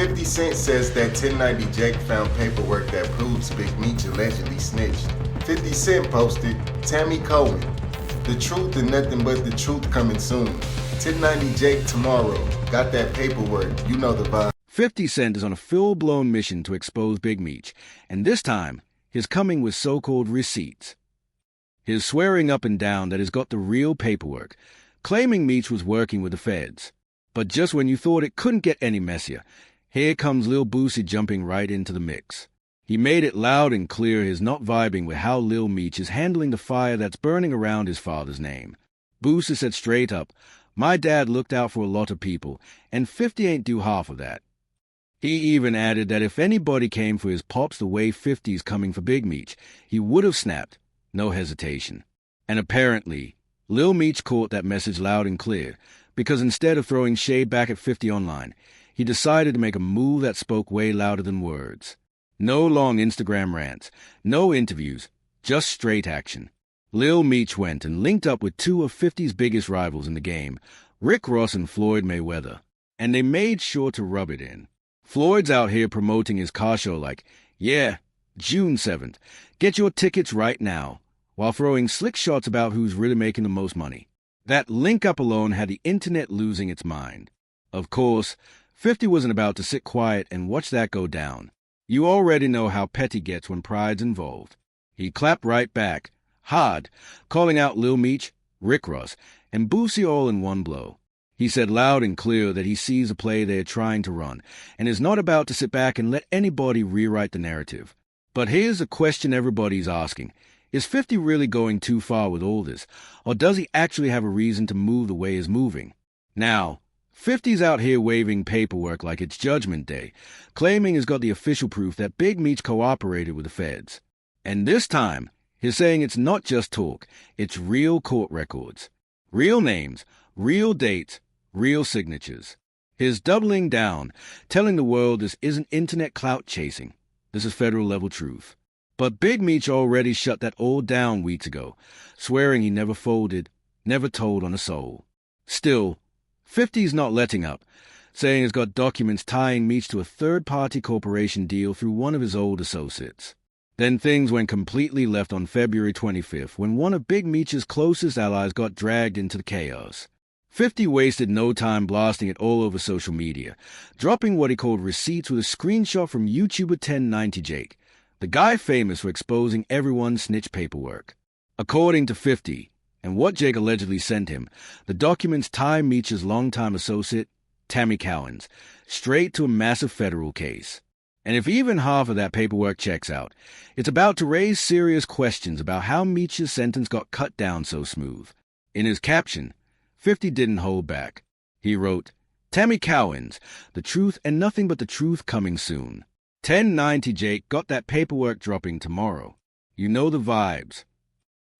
50 Cent says that 1090 Jake found paperwork that proves Big Meech allegedly snitched. 50 Cent posted, Tammy Cohen, the truth and nothing but the truth coming soon. 1090 Jake tomorrow, got that paperwork, you know the vibe. 50 Cent is on a full-blown mission to expose Big Meech, and this time, he's coming with so-called receipts. He's swearing up and down that he's got the real paperwork, claiming Meech was working with the feds. But just when you thought it couldn't get any messier, here comes Lil Boosie jumping right into the mix. He made it loud and clear he's not vibing with how Lil Meech is handling the fire that's burning around his father's name. Boosie said straight up, "My dad looked out for a lot of people, and 50 ain't do half of that." He even added that if anybody came for his pops the way 50's coming for Big Meech, he would have snapped, no hesitation. And apparently, Lil Meech caught that message loud and clear, because instead of throwing shade back at 50 online, he decided to make a move that spoke way louder than words. No long Instagram rants, no interviews, just straight action. Lil Meech went and linked up with two of 50's biggest rivals in the game, Rick Ross and Floyd Mayweather, and they made sure to rub it in. Floyd's out here promoting his car show like, yeah, June 7th, get your tickets right now, while throwing slick shots about who's really making the most money. That link-up alone had the internet losing its mind. Of course, 50 wasn't about to sit quiet and watch that go down. You already know how petty gets when pride's involved. He clapped right back, hard, calling out Lil Meech, Rick Ross, and Boosie all in one blow. He said loud and clear that he sees a play they're trying to run, and is not about to sit back and let anybody rewrite the narrative. But here's a question everybody's asking. Is 50 really going too far with all this, or does he actually have a reason to move the way he's moving? Now, 50's out here waving paperwork like it's Judgment Day, claiming he's got the official proof that Big Meech cooperated with the feds. And this time, he's saying it's not just talk, it's real court records. Real names, real dates, real signatures. He's doubling down, telling the world this isn't internet clout chasing. This is federal-level truth. But Big Meech already shut that all down weeks ago, swearing he never folded, never told on a soul. Still, 50's not letting up, saying he's got documents tying Meech to a third-party corporation deal through one of his old associates. Then things went completely left on February 25th when one of Big Meech's closest allies got dragged into the chaos. 50 wasted no time blasting it all over social media, dropping what he called receipts with a screenshot from YouTuber 1090 Jake, the guy famous for exposing everyone's snitch paperwork. According to 50, and what Jake allegedly sent him, the documents tie Meech's longtime associate, Tammy Cowens, straight to a massive federal case. And if even half of that paperwork checks out, it's about to raise serious questions about how Meech's sentence got cut down so smooth. In his caption, 50 didn't hold back. He wrote, Tammy Cowens, the truth and nothing but the truth coming soon. 1090 Jake got that paperwork dropping tomorrow. You know the vibes.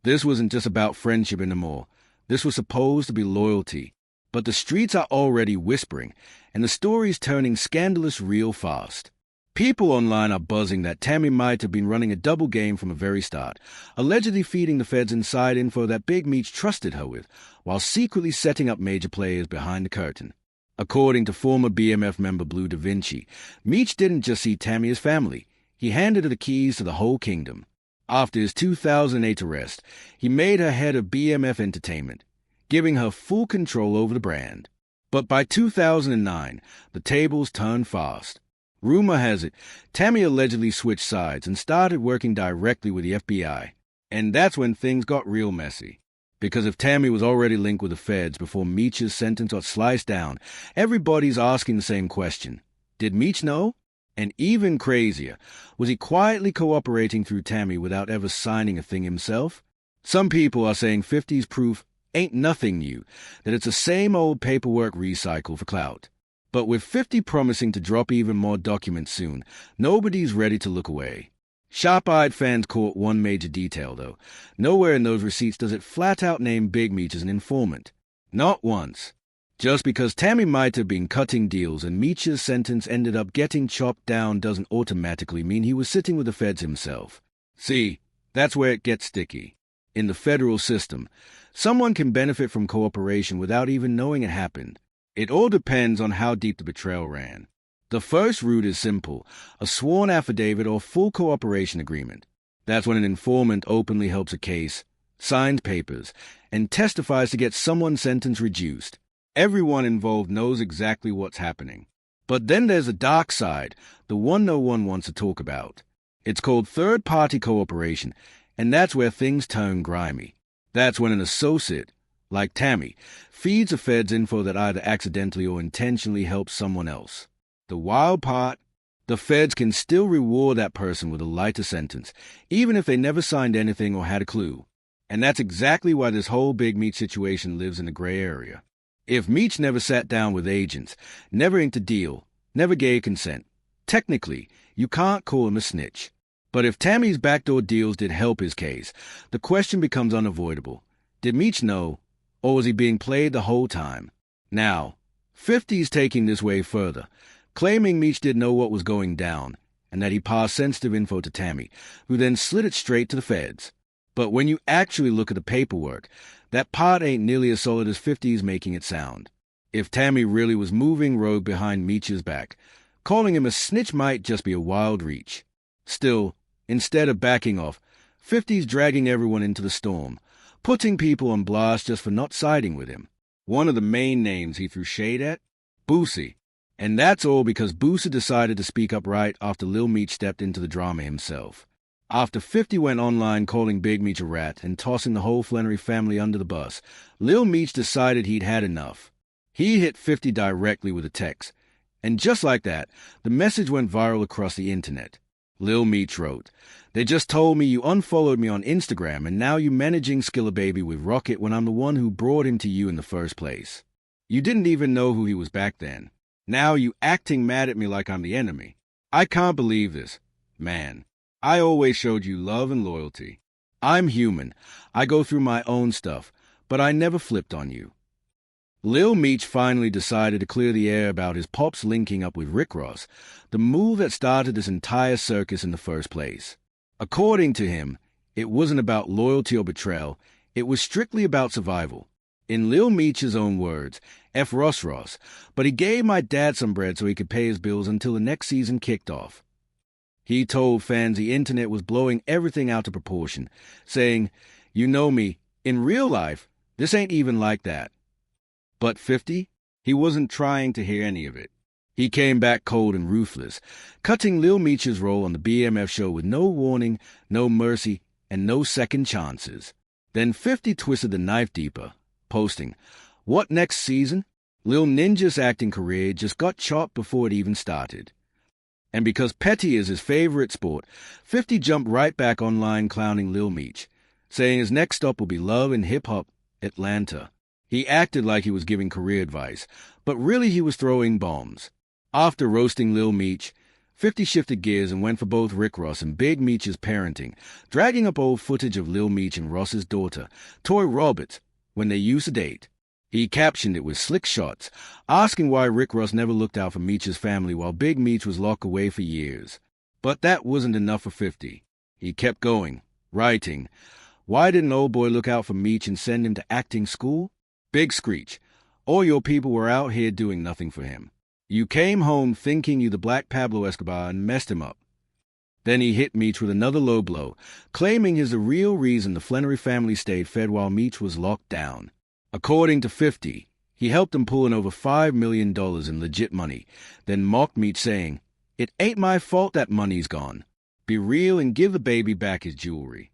This wasn't just about friendship anymore. This was supposed to be loyalty. But the streets are already whispering, and the story's turning scandalous real fast. People online are buzzing that Tammy might have been running a double game from the very start, allegedly feeding the feds inside info that Big Meech trusted her with, while secretly setting up major players behind the curtain. According to former BMF member Blue Da Vinci, Meech didn't just see Tammy as family, he handed her the keys to the whole kingdom. After his 2008 arrest, he made her head of BMF Entertainment, giving her full control over the brand. But by 2009, the tables turned fast. Rumor has it, Tammy allegedly switched sides and started working directly with the FBI. And that's when things got real messy. Because if Tammy was already linked with the feds before Meech's sentence got sliced down, everybody's asking the same question. Did Meech know? And even crazier, was he quietly cooperating through Tammy without ever signing a thing himself? Some people are saying 50's proof ain't nothing new, that it's the same old paperwork recycled for clout. But with 50 promising to drop even more documents soon, nobody's ready to look away. Sharp-eyed fans caught one major detail, though. Nowhere in those receipts does it flat-out name Big Meech as an informant. Not once. Just because Tammy might have been cutting deals and Meech's sentence ended up getting chopped down doesn't automatically mean he was sitting with the feds himself. See, that's where it gets sticky. In the federal system, someone can benefit from cooperation without even knowing it happened. It all depends on how deep the betrayal ran. The first route is simple, a sworn affidavit or full cooperation agreement. That's when an informant openly helps a case, signs papers, and testifies to get someone's sentence reduced. Everyone involved knows exactly what's happening. But then there's a dark side, the one no one wants to talk about. It's called third-party cooperation, and that's where things turn grimy. That's when an associate, like Tammy, feeds the feds info that either accidentally or intentionally helps someone else. The wild part, the feds can still reward that person with a lighter sentence, even if they never signed anything or had a clue. And that's exactly why this whole Big Meech situation lives in a gray area. If Meech never sat down with agents, never inked a deal, never gave consent, technically, you can't call him a snitch. But if Tammy's backdoor deals did help his case, the question becomes unavoidable. Did Meech know, or was he being played the whole time? Now, 50's taking this way further, claiming Meech didn't know what was going down, and that he passed sensitive info to Tammy, who then slid it straight to the feds. But when you actually look at the paperwork, that part ain't nearly as solid as 50's making it sound. If Tammy really was moving rogue behind Meech's back, calling him a snitch might just be a wild reach. Still, instead of backing off, 50's dragging everyone into the storm, putting people on blast just for not siding with him. One of the main names he threw shade at? Boosie. And that's all because Boosie decided to speak up right after Lil Meech stepped into the drama himself. After 50 went online calling Big Meech a rat and tossing the whole Flannery family under the bus, Lil Meech decided he'd had enough. He hit 50 directly with a text, and just like that, the message went viral across the internet. Lil Meech wrote, "They just told me you unfollowed me on Instagram and now you managing Skilla Baby with Rocket when I'm the one who brought him to you in the first place. You didn't even know who he was back then. Now you acting mad at me like I'm the enemy. I can't believe this. Man, I always showed you love and loyalty. I'm human. I go through my own stuff, but I never flipped on you." Lil Meech finally decided to clear the air about his pops linking up with Rick Ross, the move that started this entire circus in the first place. According to him, it wasn't about loyalty or betrayal, it was strictly about survival. In Lil Meech's own words, F Ross Ross, but he gave my dad some bread so he could pay his bills until the next season kicked off. He told fans the internet was blowing everything out of proportion, saying, "You know me, in real life, this ain't even like that." But 50? He wasn't trying to hear any of it. He came back cold and ruthless, cutting Lil Meech's role on the BMF show with no warning, no mercy, and no second chances. Then 50 twisted the knife deeper, posting, "What next season? Lil Ninja's acting career just got chopped before it even started." And because petty is his favorite sport, 50 jumped right back online clowning Lil Meech, saying his next stop will be Love and Hip Hop, Atlanta. He acted like he was giving career advice, but really he was throwing bombs. After roasting Lil Meech, 50 shifted gears and went for both Rick Ross and Big Meech's parenting, dragging up old footage of Lil Meech and Ross's daughter, Toy Roberts, when they used to date. He captioned it with slick shots, asking why Rick Ross never looked out for Meech's family while Big Meech was locked away for years. But that wasn't enough for 50. He kept going, writing, "Why didn't old boy look out for Meech and send him to acting school? Big screech. All your people were out here doing nothing for him. You came home thinking you the Black Pablo Escobar and messed him up." Then he hit Meech with another low blow, claiming he's the real reason the Flannery family stayed fed while Meech was locked down. According to 50, he helped him pull in over $5 million in legit money, then mocked Meech saying, "It ain't my fault that money's gone. Be real and give the baby back his jewelry."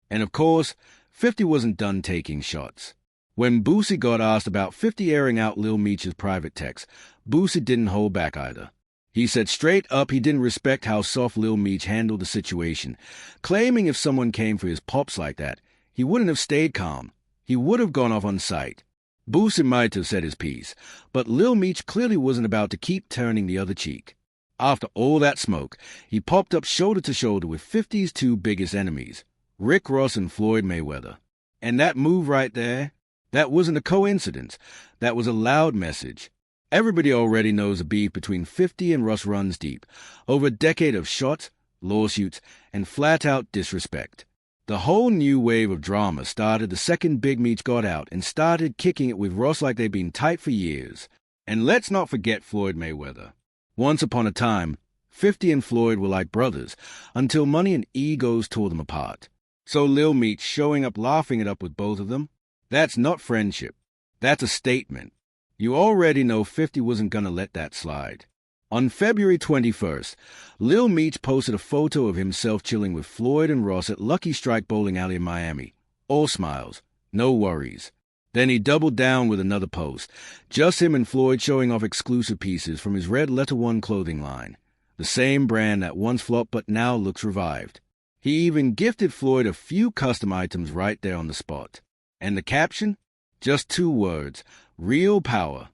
And of course, 50 wasn't done taking shots. When Boosie got asked about 50 airing out Lil Meech's private text, Boosie didn't hold back either. He said straight up he didn't respect how soft Lil Meech handled the situation, claiming if someone came for his pops like that, he wouldn't have stayed calm. He would have gone off on sight. Boosie might have said his piece, but Lil Meech clearly wasn't about to keep turning the other cheek. After all that smoke, he popped up shoulder to shoulder with 50's two biggest enemies, Rick Ross and Floyd Mayweather. And that move right there, that wasn't a coincidence. That was a loud message. Everybody already knows the beef between 50 and Russ runs deep, over a decade of shots, lawsuits, and flat-out disrespect. The whole new wave of drama started the second Big Meech got out and started kicking it with Ross like they'd been tight for years. And let's not forget Floyd Mayweather. Once upon a time, 50 and Floyd were like brothers, until money and egos tore them apart. So Lil Meech showing up laughing it up with both of them? That's not friendship. That's a statement. You already know 50 wasn't gonna let that slide. On February 21st, Lil Meech posted a photo of himself chilling with Floyd and Ross at Lucky Strike Bowling Alley in Miami. All smiles, no worries. Then he doubled down with another post, just him and Floyd showing off exclusive pieces from his Red Letter One clothing line, the same brand that once flopped but now looks revived. He even gifted Floyd a few custom items right there on the spot. And the caption? Just 2 words, real power.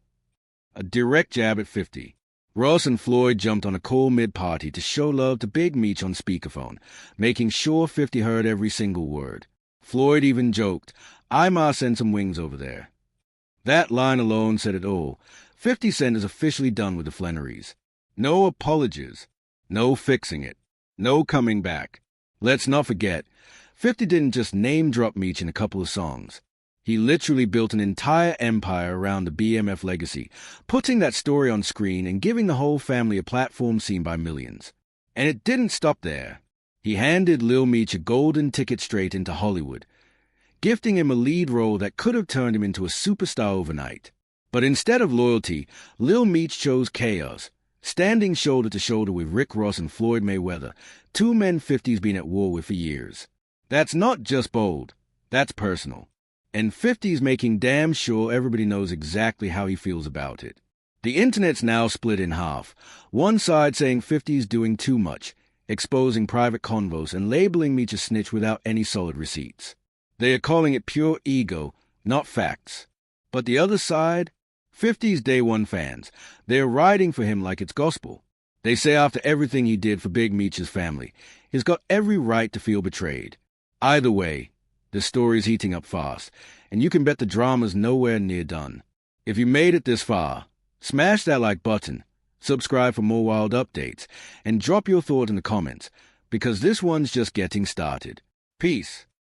A direct jab at 50. Ross and Floyd jumped on a cool mid-party to show love to Big Meech on speakerphone, making sure 50 heard every single word. Floyd even joked, I ma send some wings over there. That line alone said it all. 50 Cent is officially done with the Flannerys. No apologies. No fixing it. No coming back. Let's not forget, 50 didn't just name-drop Meech in a couple of songs. He literally built an entire empire around the BMF legacy, putting that story on screen and giving the whole family a platform seen by millions. And it didn't stop there. He handed Lil Meech a golden ticket straight into Hollywood, gifting him a lead role that could have turned him into a superstar overnight. But instead of loyalty, Lil Meech chose chaos, standing shoulder to shoulder with Rick Ross and Floyd Mayweather, 2 men 50's been at war with for years. That's not just bold, that's personal. And 50's making damn sure everybody knows exactly how he feels about it. The internet's now split in half. One side saying 50's doing too much, exposing private convos and labeling Meech a snitch without any solid receipts. They are calling it pure ego, not facts. But the other side? 50's Day One fans. They're riding for him like it's gospel. They say after everything he did for Big Meech's family, he's got every right to feel betrayed. Either way, the story's heating up fast, and you can bet the drama's nowhere near done. If you made it this far, smash that like button, subscribe for more wild updates, and drop your thought in the comments, because this one's just getting started. Peace.